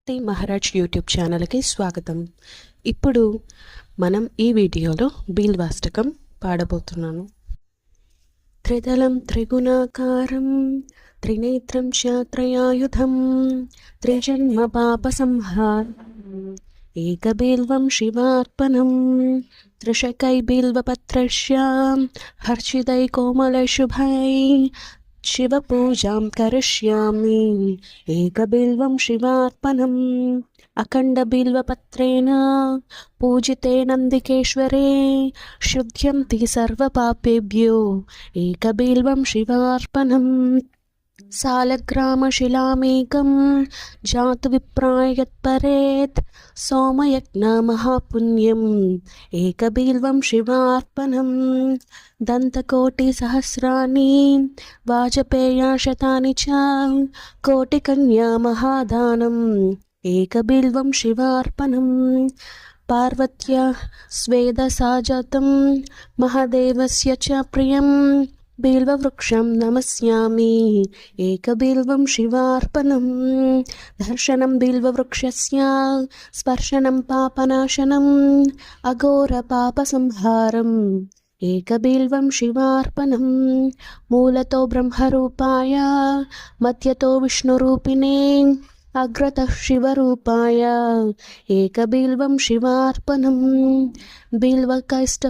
నమస్తే మహారాజ్ యూట్యూబ్ ఛానల్కి స్వాగతం. ఇప్పుడు మనం ఈ వీడియోలో బీల్వాష్టకం పాడబోతున్నాను. త్రిదళం త్రిగుణాకారం త్రినేత్రం త్రయాయుధం త్రిజన్మ పాప సంహారం ఏకబీల్వం శివార్పణం త్రిశకై బిల్వపత్రస్యాం హర్షిదై కోమలై శుభై శివపూజాం కరిష్యామి ఏకబిల్వం శివార్పణం అఖండబిల్వపత్రేణ పూజితే నందికేశ్వరే శుద్ధ్యంతి సర్వపాపేభ్యో ఏకబిల్వం శివార్పణం సాలగ్రామశిలామేకం జాతు విప్రాయ యత్పరేత్ సోమయజ్ఞ మహాపుణ్యం ఏకబిల్వం శివార్పణం దంతకోటి సహస్రాని వాజపేయశతాని చ కోటికన్యా మహాదానం ఏకబిల్వం శివార్పణం పార్వత్యా స్వేదసాజాతం మహాదేవస్య చ ప్రియం బిల్వవృక్షం నమస్యామి ఏకబిల్వం శివార్పణం దర్శనం బిల్వవృక్షస్య స్పర్శనం పాపనాశనం అఘోర పాప సంహారం ఏకబిల్వం శివార్పణం మూలతో బ్రహ్మరూపాయ మధ్యతో విష్ణురూపిణే అగ్రతః శివరూపాయ ఏకబిల్వం శివార్పణం బిల్వకైష్ట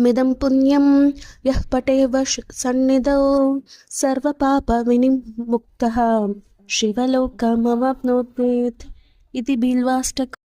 మిదం పుణ్యం యః పఠేవ సన్నిధౌ సర్వపాప వినిముక్తః శివలోకమవాప్నోతి. ఇది బిల్వాష్టకం.